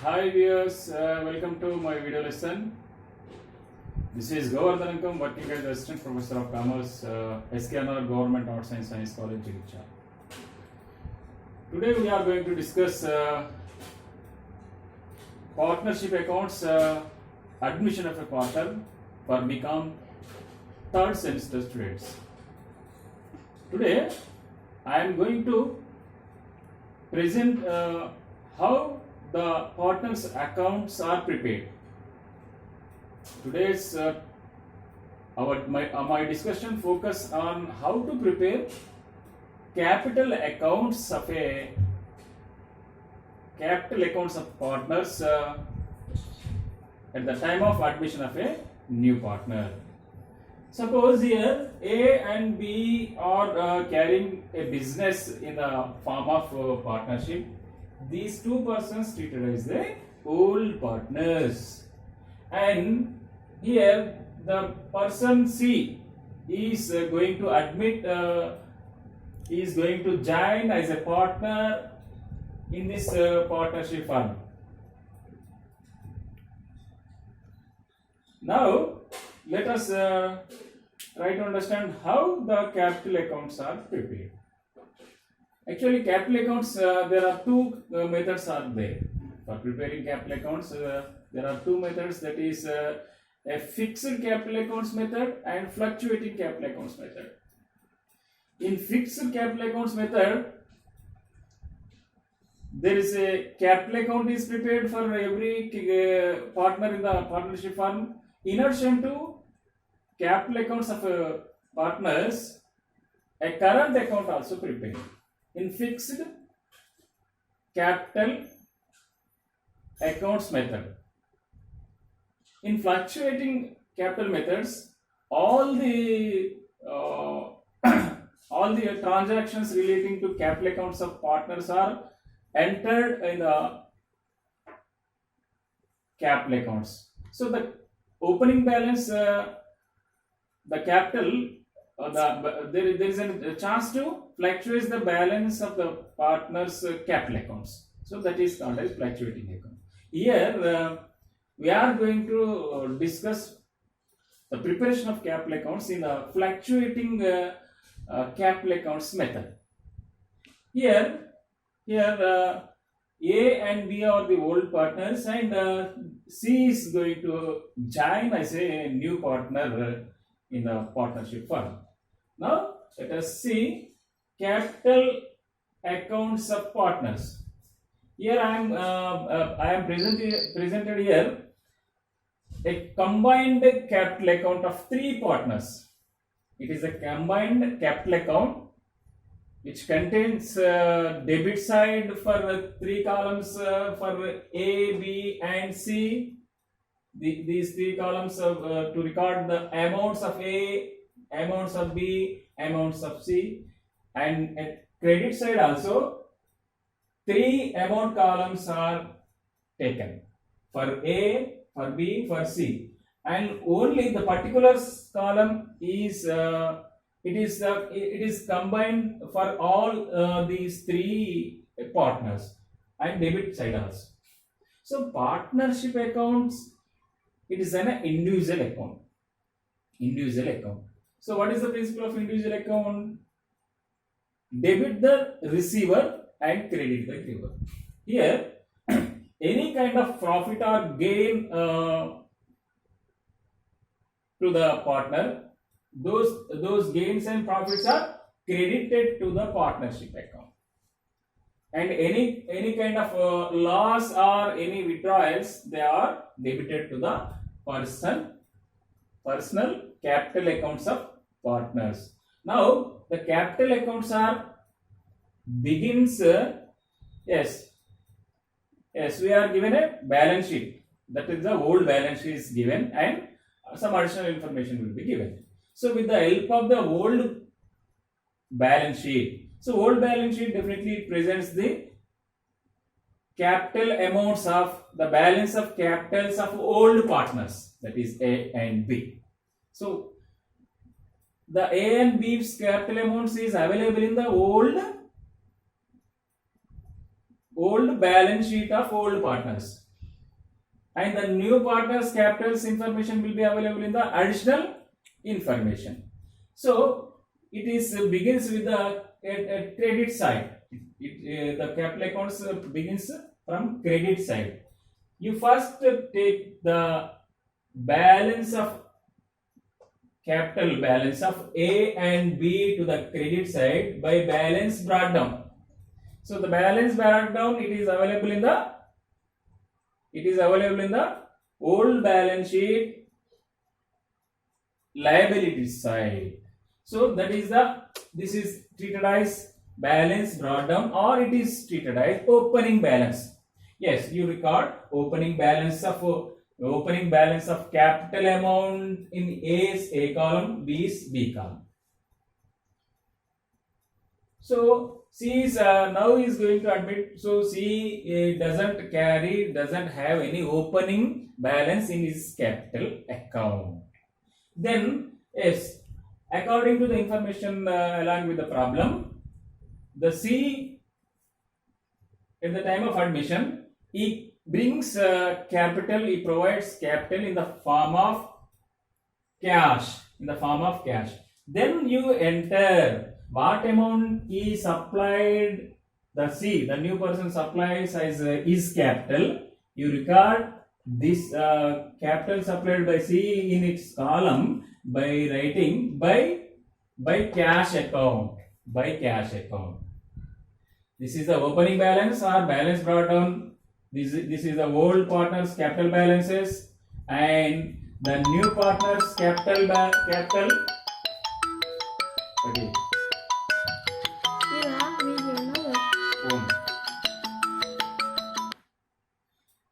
Hi viewers, welcome to my video lesson. This is Govardhanankam, working as Assistant Professor of Commerce, SKNR Government Arts and Science College, Jigitcha. Today we are going to discuss partnership accounts, admission of a partner for BCom third semester students. Today I am going to present how the partners accounts are prepared. Today's my discussion focus on how to prepare capital accounts of partners at the time of admission of a new partner. Suppose here A and B are carrying a business in the form of partnership. These two persons treated as the old partners, and here the person C is going to admit, is going to join as a partner in this partnership firm. Now let us try to understand how the capital accounts are prepared. Actually, capital accounts, there are two methods are there for preparing capital accounts. There are two methods, that is a fixed capital accounts method and fluctuating capital accounts method. In fixed capital accounts method, there is a capital account is prepared for every partner in the partnership firm. In addition to capital accounts of partners, a current account also prepared. In fixed capital accounts method. In fluctuating capital methods, all the all the transactions relating to capital accounts of partners are entered in the capital accounts. So the opening balance, the capital, there is a chance to fluctuate the balance of the partners' capital accounts. So that is called as fluctuating account. Here we are going to discuss the preparation of capital accounts in the fluctuating capital accounts method. Here A and B are the old partners, and C is going to join as a new partner in the partnership firm. Now let us see capital accounts of partners. Here I am presented here a combined capital account of three partners. It is a combined capital account which contains debit side for three columns for A, B, and C. These three columns to record the amounts of A, amounts of B, amounts of C, and at credit side also three amount columns are taken for A, for B, for C, and only the particulars column is it is combined for all these three partners, and debit side also. So partnership accounts, it is an individual account. Individual account. So what is the principle of individual account? Debit the receiver and credit the giver. Here any kind of profit or gain to the partner, those gains and profits are credited to the partnership account, and any kind of loss or any withdrawals, they are debited to the personal capital accounts of partners. Now the capital accounts are begins yes, we are given a balance sheet, that is the old balance sheet is given, and some additional information will be given. So with the help of the old balance sheet, so old balance sheet definitely presents the capital amounts of the balance of capitals of old partners, that is A and B. So the A and B's capital amounts is available in the old balance sheet of old partners. and the new partner's capital's information will be available in the additional information. So it is begins with the credit side. The capital accounts begins from credit side. You first take the balance of capital balance of A and B to the credit side by balance brought down. So the balance brought down, it is available in the old balance sheet liability side. So that is this is treated as balance brought down, or it is treated as opening balance. Yes, you record opening balance of capital amount in A's A column, B's B column. So C is now is going to admit. So C doesn't have any opening balance in his capital account. Then yes, according to the information along with the problem, the C at the time of admission, he brings capital, he provides capital in the form of cash. Then you enter what amount he supplied, the new person supplies as his capital. You record this capital supplied by C in its column by writing by cash account. This is the opening balance or balance brought down. This is the old partner's capital balances, and the new partner's capital. Okay.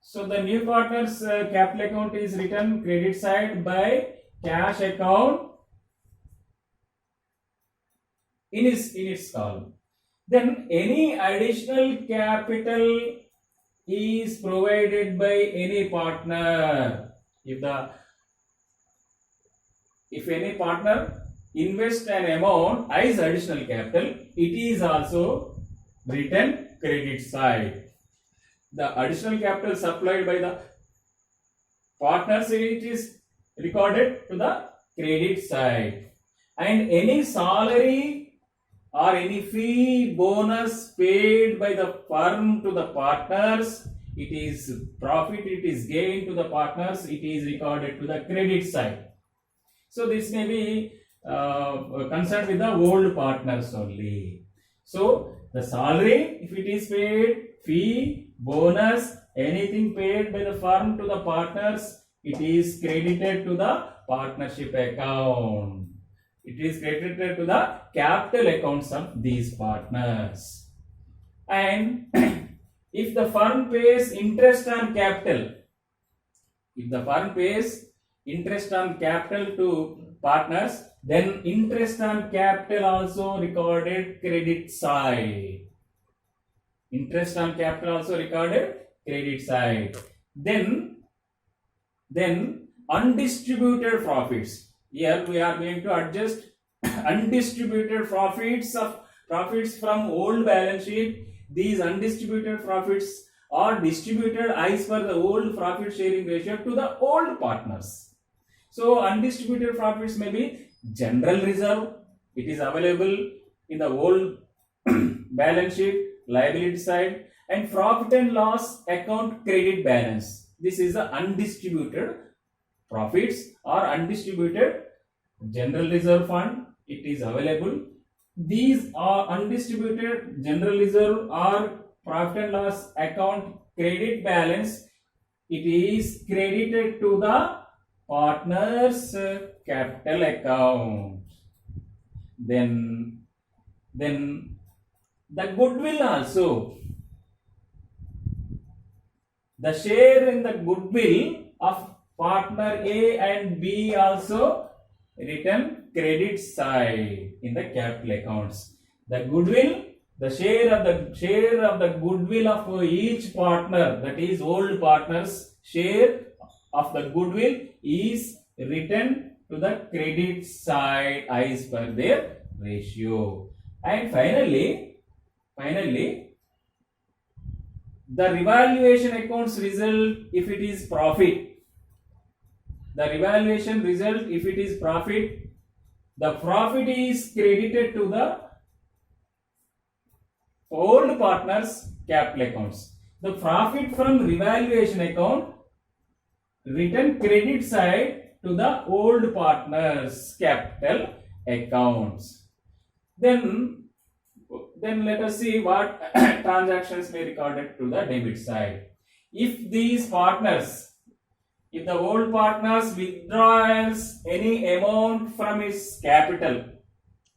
So the new partner's capital account is written credit side by cash account in its column. Then any additional capital is provided by any partner. If any partner invests an amount as additional capital, it is also written credit side. The additional capital supplied by the partners, it is recorded to the credit side. And any salary or any fee, bonus paid by the firm to the partners, it is profit, it is gain to the partners, it is recorded to the credit side. So this may be concerned with the old partners only. So the salary, if it is paid, fee, bonus, anything paid by the firm to the partners, it is credited to the partnership account. It is credited to the capital accounts of these partners. And if the firm pays interest on capital, to partners, then interest on capital also recorded credit side. Then undistributed profits. Here we are going to adjust undistributed profits from old balance sheet. These undistributed profits are distributed as per the old profit sharing ratio to the old partners. So undistributed profits may be general reserve. It is available in the old balance sheet liability side, and profit and loss account credit balance. This is the undistributed profits or undistributed general reserve fund. It is available. These are undistributed general reserve or profit and loss account credit balance. It is credited to the partner's capital account. Then the goodwill also. The share in the goodwill of partner A and B also written credit side in the capital accounts. The goodwill, the share of the goodwill of each partner, that is old partners, share of the goodwill is written to the credit side as per their ratio. And finally the revaluation accounts result if it is profit. The revaluation result if it is profit, the profit is credited to the old partners capital accounts. The profit from revaluation account written credit side to the old partners capital accounts. Then let us see what transactions may recorded to the debit side. If these partners, if the old partners withdraws any amount from its capital,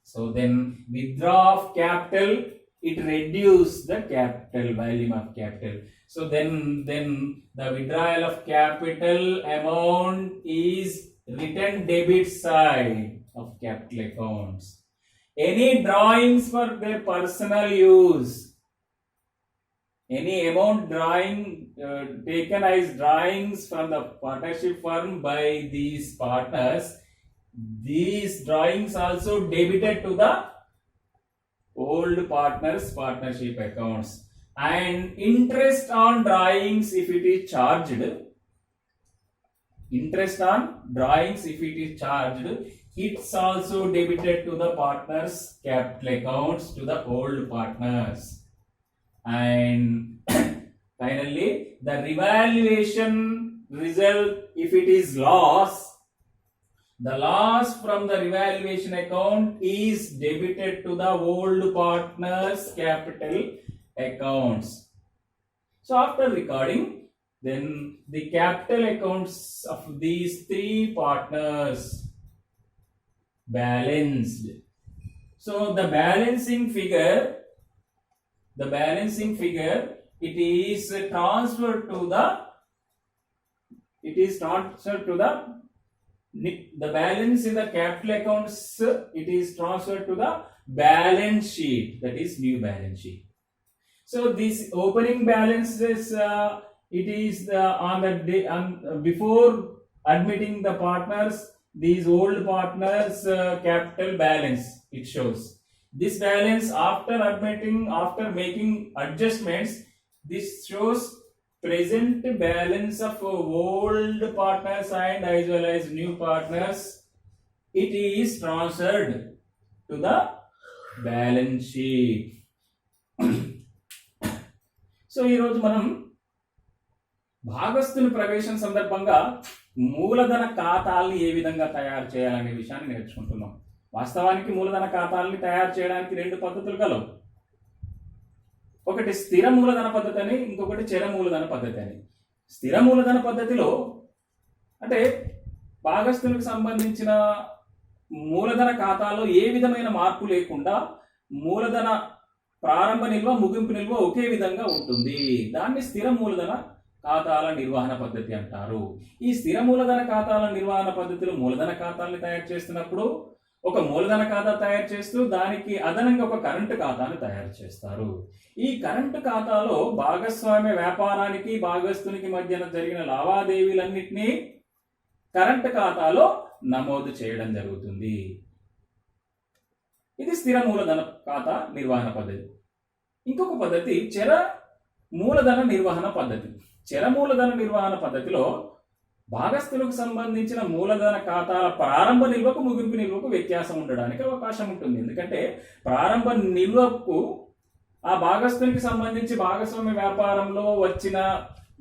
so then withdraw of capital, it reduce the capital, volume of capital. So then the withdrawal of capital amount is written debit side of capital accounts. Any drawings for their personal use, any amount drawing taken as drawings from the partnership firm by these partners, these drawings also debited to the old partners partnership accounts. And interest on drawings if it is charged, interest on drawings if it is charged, it's also debited to the partners capital accounts to the old partners. And finally, the revaluation result if it is loss, the loss from the revaluation account is debited to the old partners capital accounts. So after recording, then the capital accounts of these three partners balanced. So the balancing figure, it is transferred to the balance in the capital accounts, it is transferred to the balance sheet, that is new balance sheet. So this opening balance is it is on the day before admitting the partners, these old partners capital balance it shows. This balance after admitting, after making adjustments, this shows present balance of old partners and as well as new partners. It is transferred to the balance sheet. So ఈరోజు మనం భాగస్తుని ప్రవేశం సందర్భంగా మూలధన ఖాతాల్ని ఏ విధంగా తయారు చేయాలనే విషయాన్ని నేర్చుకుంటున్నాం. వాస్తవానికి మూలధన ఖాతాల్ని తయారు చేయడానికి రెండు పద్ధతులు కలవు. ఒకటి స్థిర మూలధన పద్ధతి అని, ఇంకొకటి చర మూలధన పద్ధతి అని. స్థిర మూలధన పద్ధతిలో అంటే భాగస్తులకు సంబంధించిన మూలధన ఖాతాలో ఏ విధమైన మార్పు లేకుండా మూలధన ప్రారంభ నిల్వ ముగింపు నిల్వ ఒకే విధంగా ఉంటుంది. దాన్ని స్థిర మూలధన ఖాతాల నిర్వహణ పద్ధతి అంటారు. ఈ స్థిర మూలధన ఖాతాల నిర్వహణ పద్ధతిలో మూలధన ఖాతాలను తయారు చేస్తున్నప్పుడు ఒక మూలధన ఖాతా తయారు చేస్తూ దానికి అదనంగా ఒక కరెంటు ఖాతాను తయారు చేస్తారు. ఈ కరెంటు ఖాతాలో భాగస్వామ్య వ్యాపారానికి భాగస్తునికి మధ్యన జరిగిన లావాదేవీలన్నింటినీ కరెంటు ఖాతాలో నమోదు చేయడం జరుగుతుంది. ఇది స్థిర మూలధన ఖాతా నిర్వహణ పద్ధతి. ఇంకొక పద్ధతి చర మూలధన నిర్వహణ పద్ధతి. చర మూలధన నిర్వహణ పద్ధతిలో భాగస్తులకు సంబంధించిన మూలధన ఖాతాల ప్రారంభ నిల్వకు ముగింపు నిల్వకు వ్యత్యాసం ఉండడానికి అవకాశం ఉంటుంది. ఎందుకంటే ప్రారంభ నిల్వకు ఆ భాగస్తునికి సంబంధించి భాగస్వామ్య వ్యాపారంలో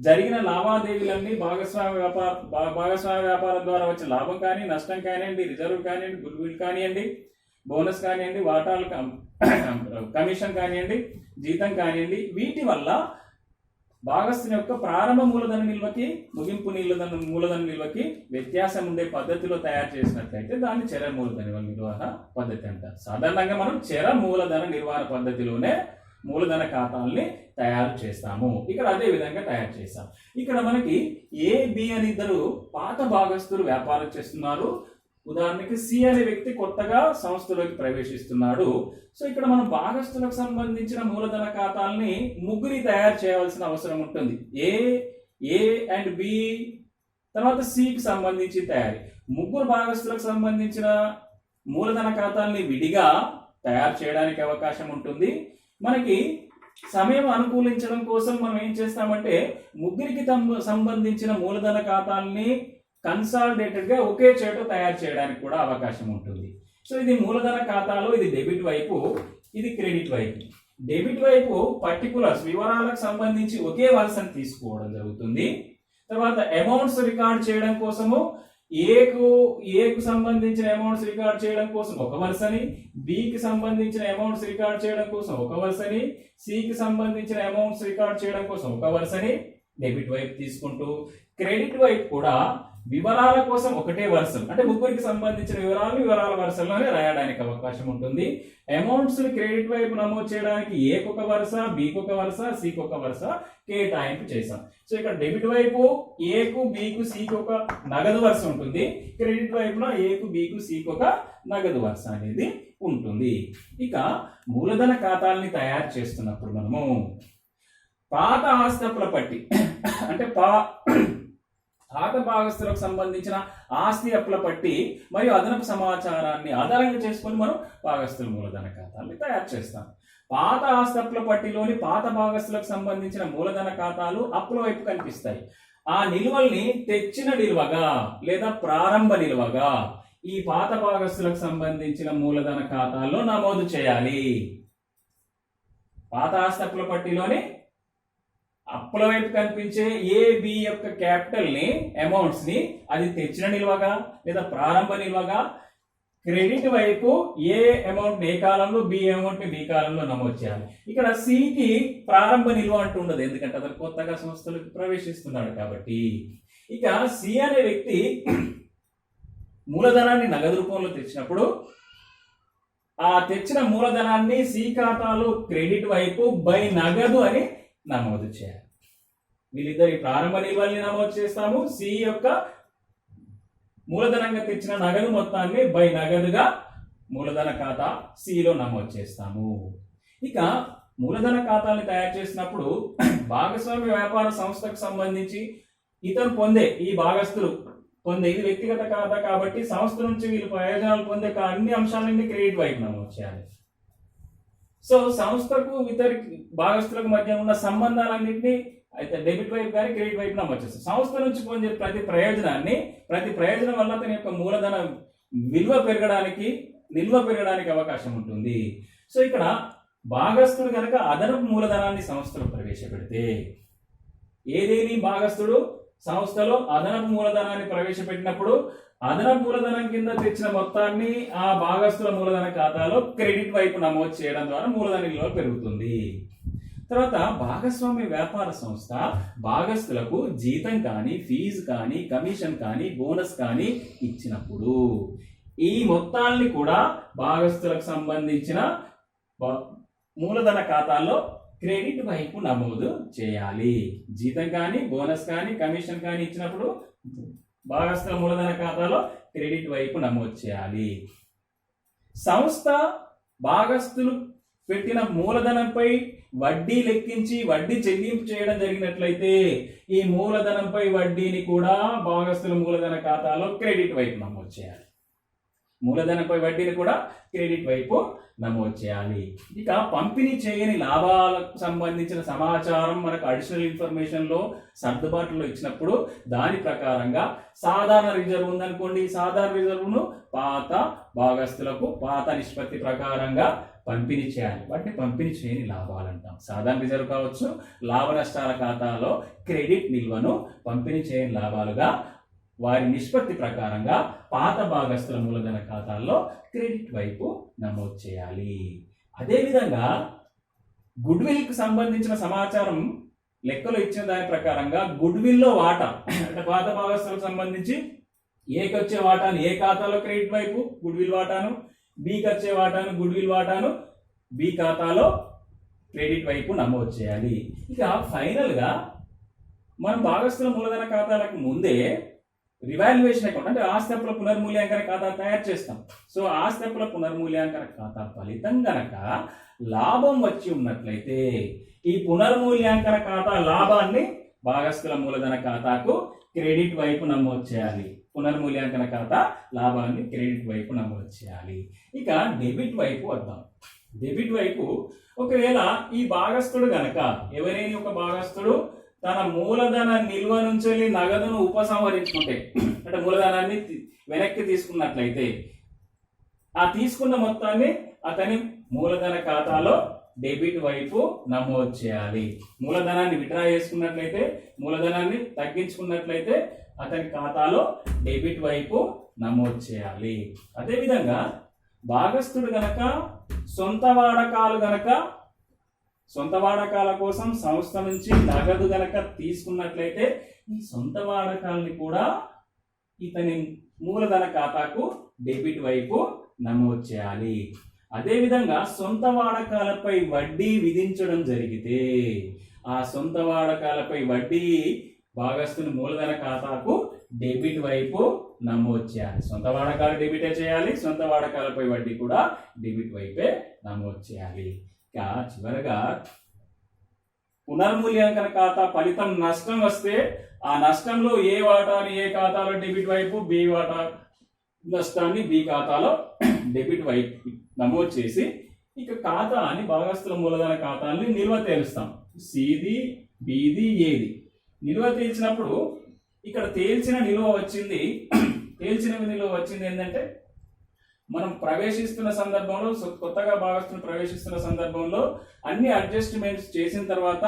జరిగిన లావాదేవీలన్నీ భాగస్వామ్య వ్యాపారం ద్వారా వచ్చిన లాభం కానీ, నష్టం కానివ్వండి, రిజర్వ్ కానివ్వండి, గుడ్విల్ కానివ్వండి, బోనస్ కానివ్వండి, వాటాలు కమిషన్ కానివ్వండి, జీతం కానివ్వండి, వీటి వల్ల భాగస్తుని యొక్క ప్రారంభ మూలధన నిల్వకి ముగింపు మూలధన నిల్వకి వ్యత్యాసం ఉండే పద్ధతిలో తయారు చేసినట్లయితే దాన్ని చర మూలధన నిర్వహణ పద్ధతి అంటారు. సాధారణంగా మనం చర మూలధన నిర్వహణ పద్ధతిలోనే మూలధన ఖాతాల్ని తయారు చేస్తాము. ఇక్కడ అదే విధంగా తయారు చేస్తాం. ఇక్కడ మనకి ఏ, బి అని ఇద్దరు పాత భాగస్తులు వ్యాపారం చేస్తున్నారు. ఉదాహరణకి సి అనే వ్యక్తి కొత్తగా సంస్థలోకి ప్రవేశిస్తున్నాడు. సో ఇక్కడ మనం భాగస్తులకు సంబంధించిన మూలధన ఖాతాల్ని ముగ్గురి తయారు చేయవలసిన అవసరం ఉంటుంది. ఏ అండ్ బి తర్వాత సికి సంబంధించి తయారీ. ముగ్గురు భాగస్తులకు సంబంధించిన మూలధన ఖాతాల్ని విడిగా తయారు చేయడానికి అవకాశం ఉంటుంది. మనకి సమయం అనుకూలించడం కోసం మనం ఏం చేస్తామంటే ముగ్గురికి సంబంధించిన మూలధన ఖాతాల్ని కన్సాలిడేటెడ్ గా ఒకే చోట తయారు చేయడానికి కూడా అవకాశం ఉంటుంది. సో ఇది మూలధన ఖాతాలో ఇది డెబిట్ వైపు, ఇది క్రెడిట్ వైపు. డెబిట్ వైపు పర్టికులర్స్ వివరాలకు సంబంధించి ఒకే వరుసను తీసుకోవడం జరుగుతుంది. తర్వాత అమౌంట్స్ రికార్డ్ చేయడం కోసము ఏకు సంబంధించిన అమౌంట్స్ రికార్డ్ చేయడం కోసం ఒక వరుసని, బికి సంబంధించిన అమౌంట్స్ రికార్డ్ చేయడం కోసం ఒక వరుసని, సికి సంబంధించిన అమౌంట్స్ రికార్డ్ చేయడం కోసం ఒక వరుసని డెబిట్ వైపు తీసుకుంటూ, క్రెడిట్ వైపు కూడా వివరాల కోసం ఒకటే వరుస, అంటే ముగ్గురికి సంబంధించిన వివరాల వరుసలోనే రాయడానికి అవకాశం ఉంటుంది. అమౌంట్స్ క్రెడిట్ వైపు నమోదు చేయడానికి ఏకొక వరుస, బికి ఒక వరుస, సికి ఒక వరుస కేటాయింపు చేశాం. సో ఇక్కడ డెబిట్ వైపు ఏకు బికు సికి ఒక నగదు వరుస ఉంటుంది, క్రెడిట్ వైపున ఏకు బికు సికి ఒక నగదు వరుస అనేది ఉంటుంది. ఇక మూలధన ఖాతాల్ని తయారు చేస్తున్నప్పుడు మనము పాత ఆస్తి అప్పుల పట్టి అంటే పాత భాగస్తులకు సంబంధించిన ఆస్తి అప్పుల పట్టి మరియు అదనపు సమాచారాన్ని ఆధారంగా చేసుకొని మనం భాగస్తుల మూలధన ఖాతాల్ని తయారు చేస్తాం. పాత ఆస్తి అప్పుల పట్టిలోని పాత భాగస్తులకు సంబంధించిన మూలధన ఖాతాలు అప్పుల వైపు కనిపిస్తాయి. ఆ నిల్వల్ని తెచ్చిన నిల్వగా లేదా ప్రారంభ నిల్వగా ఈ పాత భాగస్తులకు సంబంధించిన మూలధన ఖాతాల్లో నమోదు చేయాలి. పాత ఆస్తి అప్పుల పట్టిలోని అప్పుల వైపు కనిపించే ఏ బి యొక్క క్యాపిటల్ ని అమౌంట్స్ ని అది తెచ్చిన నిల్వగా లేదా ప్రారంభ నిల్వగా, క్రెడిట్ వైపు ఏ అమౌంట్ ఏ కాలంలో బి అమౌంట్ ని బి కాలంలో నమోదు చేయాలి. ఇక్కడ సికి ప్రారంభ నిల్వ అంటూ ఉండదు, ఎందుకంటే అతను కొత్తగా సంస్థలకు ప్రవేశిస్తున్నాడు కాబట్టి. ఇక సి అనే వ్యక్తి మూలధనాన్ని నగదు రూపంలో తెచ్చినప్పుడు ఆ తెచ్చిన మూలధనాన్ని సి ఖాతాలో క్రెడిట్ వైపు బై నగదు అని నమోదు చేయాలి. వీళ్ళిద్దరి ప్రారంభ నిల్వల్ని నమోదు చేస్తాము, సి యొక్క మూలధనంగా తెచ్చిన నగదు మొత్తాన్ని బై నగదుగా మూలధన ఖాతా సిలో నమోదు చేస్తాము. ఇక మూలధన ఖాతాని తయారు చేసినప్పుడు భాగస్వామ్య వ్యాపార సంస్థకు సంబంధించి ఇతను పొందే ఈ భాగస్తులు పొందే ఇది వ్యక్తిగత ఖాతా కాబట్టి సంస్థ నుంచి వీళ్ళు ప్రయోజనాలు పొందే అన్ని అంశాలన్నీ క్రెడిట్ వైపు నమోదు చేయాలి. సో సంస్థకు ఇతర భాగస్తులకు మధ్య ఉన్న సంబంధాలన్నింటినీ అయితే డెబిట్ వైపు కానీ క్రెడిట్ వైపు నమోదు చేస్తాం. సంస్థ నుంచి పొందే ప్రతి ప్రయోజనం వల్ల తన యొక్క మూలధన నిల్వ పెరగడానికి అవకాశం ఉంటుంది. సో ఇక్కడ భాగస్తుడు కనుక అదనపు మూలధనాన్ని సంస్థలో ప్రవేశపెడితే, ఏదేని భాగస్తుడు సంస్థలో అదనపు మూలధనాన్ని ప్రవేశపెట్టినప్పుడు అదనపు మూలధనం కింద తెచ్చిన మొత్తాన్ని ఆ భాగస్తుల మూలధన ఖాతాలో క్రెడిట్ వైపు నమోదు చేయడం ద్వారా మూలధన విలువ పెరుగుతుంది. తర్వాత భాగస్వామ్య వ్యాపార సంస్థ భాగస్తులకు జీతం కానీ, ఫీజు కానీ, కమిషన్ కానీ, బోనస్ కానీ ఇచ్చినప్పుడు ఈ మొత్తాల్ని కూడా భాగస్తులకు సంబంధించిన మూలధన ఖాతాల్లో క్రెడిట్ వైపు నమోదు చేయాలి. జీతం కానీ, బోనస్ కానీ, కమిషన్ కానీ ఇచ్చినప్పుడు భాగస్తుల మూలధన ఖాతాలో క్రెడిట్ వైపు నమోదు చేయాలి. సంస్థ భాగస్తులు పెట్టిన మూలధనంపై వడ్డీ లెక్కించి వడ్డీ చెల్లింపు చేయడం జరిగినట్లయితే ఈ మూలధనంపై వడ్డీని కూడా భాగస్తుల మూలధన ఖాతాలో క్రెడిట్ వైపు నమోదు చేయాలి. మూలధనంపై వడ్డీని కూడా క్రెడిట్ వైపు నమోదు చేయాలి. ఇక పంపిణీ చేయని లాభాలకు సంబంధించిన సమాచారం మనకు అడిషనల్ ఇన్ఫర్మేషన్ లో సర్దుబాటులో ఇచ్చినప్పుడు దాని ప్రకారంగా సాధారణ రిజర్వ్ ఉందనుకోండి, సాధారణ రిజర్వ్ను పాత భాగస్తులకు పాత నిష్పత్తి ప్రకారంగా పంపిణీ చేయాలి. వాటిని పంపిణీ చేయని లాభాలు అంటాం. సాధారణ రిజర్వ్ కావచ్చు, లాభ నష్టాల ఖాతాలో క్రెడిట్ నిల్వను పంపిణీ చేయని లాభాలుగా వారి నిష్పత్తి ప్రకారంగా పాత భాగస్తుల మూలధన ఖాతాల్లో క్రెడిట్ వైపు నమోదు చేయాలి. అదేవిధంగా గుడ్ విల్ కు సంబంధించిన సమాచారం లెక్కలో ఇచ్చిన దాని ప్రకారంగా గుడ్ విల్ లో వాటా అంటే పాత భాగస్తులకు సంబంధించి ఏకి వచ్చే వాటాను ఏ ఖాతాలో క్రెడిట్ వైపు గుడ్ విల్ వాటాను, బికి వచ్చే వాటాను గుడ్ విల్ వాటాను బి ఖాతాలో క్రెడిట్ వైపు నమోదు చేయాలి. ఇక ఫైనల్ గా మనం భాగస్తుల మూలధన ఖాతాలకు ముందే రివాల్యుయేషన్ అకౌంట్ అంటే ఆస్తి అప్పుల పునర్మూల్యాంకన ఖాతా తయారు చేస్తాం. సో ఆస్తి అప్పుల పునర్మూల్యాంకన ఖాతా ఫలితం గనక లాభం వచ్చి ఉన్నట్లయితే ఈ పునర్మూల్యాంకన ఖాతా లాభాన్ని భాగస్తుల మూలధన ఖాతాకు క్రెడిట్ వైపు నమోదు చేయాలి. పునర్మూల్యాంకన ఖాతా లాభాన్ని క్రెడిట్ వైపు నమోదు చేయాలి. ఇక డెబిట్ వైపు వద్దాం. డెబిట్ వైపు ఒకవేళ ఈ భాగస్థుడు గనక ఎవరైనా ఒక భాగస్థుడు తన మూలధన నిల్వ నుంచి నగదును ఉపసంహరించుకుంటే అంటే మూలధనాన్ని వెనక్కి తీసుకున్నట్లయితే ఆ తీసుకున్న మొత్తాన్ని అతని మూలధన ఖాతాలో డెబిట్ వైపు నమోదు చేయాలి. మూలధనాన్ని విత్డ్రా చేసుకున్నట్లయితే, మూలధనాన్ని తగ్గించుకున్నట్లయితే అతని ఖాతాలో డెబిట్ వైపు నమోదు చేయాలి. అదేవిధంగా భాగస్థుడు గనక సొంత వాడకాల కోసం సంస్థ నుంచి నగదు గనక తీసుకున్నట్లయితే ఈ సొంత వాడకాలని కూడా ఇతని మూలధన ఖాతాకు డెబిట్ వైపు నమోదు చేయాలి. అదేవిధంగా సొంత వాడకాలపై వడ్డీ విధించడం జరిగితే ఆ సొంత వాడకాలపై వడ్డీ భాగస్థుని మూలధన ఖాతాకు డెబిట్ వైపు నమోదు చేయాలి. సొంత వాడకాలు డెబిటే చేయాలి, సొంత వాడకాలపై వడ్డీ కూడా డెబిట్ వైపే నమోదు చేయాలి. ఇక చివరగా పునర్మూల్యాంకన ఖాతా ఫలితం నష్టం వస్తే ఆ నష్టంలో ఏ వాటాని ఏ ఖాతాలో డెబిట్ వైపు, బి వాటా నష్టాన్ని బి ఖాతాలో డెబిట్ వైపు నమోదు చేసి ఇక ఖాతాని భాగస్థుల మూలధన ఖాతాన్ని నిల్వ తేలుస్తాం. సిది, బిది, ఏది నిల్వ తేల్చినప్పుడు ఇక్కడ తేల్చిన నిల్వ వచ్చింది ఏంటంటే మనం ప్రవేశిస్తున్న సందర్భంలో, కొత్తగా భాగస్థులు ప్రవేశిస్తున్న సందర్భంలో అన్ని అడ్జస్ట్మెంట్స్ చేసిన తర్వాత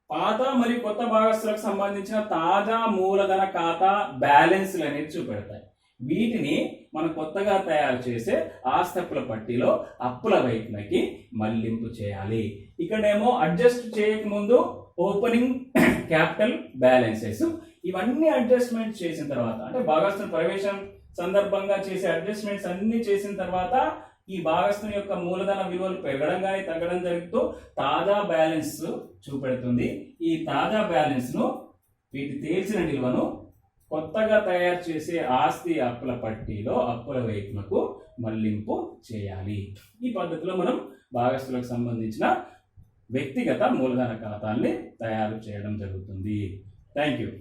పాత మరియు కొత్త భాగస్థులకు సంబంధించిన తాజా మూలధన ఖాతా బ్యాలెన్స్లు అనేది చూపెడతాయి. వీటిని మనం కొత్తగా తయారు చేసే ఆస్తప్పుల పట్టీలో అప్పుల వైపునకి మళ్లింపు చేయాలి. ఇక్కడేమో అడ్జస్ట్ చేయకముందు ఓపెనింగ్ క్యాపిటల్ బ్యాలెన్సెస్, ఇవన్నీ అడ్జస్ట్మెంట్ చేసిన తర్వాత అంటే భాగస్థుల ప్రవేశం సందర్భంగా చేసే అడ్జస్ట్మెంట్స్ అన్ని చేసిన తర్వాత ఈ భాగస్థుని యొక్క మూలధన విలువలు పెరగడం కానీ తగ్గడం జరుగుతూ తాజా బ్యాలెన్స్ చూపెడుతుంది. ఈ తాజా బ్యాలెన్స్ ను వీటి తేల్చిన నిల్వను కొత్తగా తయారు చేసే ఆస్తి అప్పుల పట్టీలో అప్పుల వైపునకు మళ్లింపు చేయాలి. ఈ పద్ధతిలో మనం భాగస్థులకు సంబంధించిన వ్యక్తిగత మూలధన ఖాతాల్ని తయారు చేయడం జరుగుతుంది. Thank you.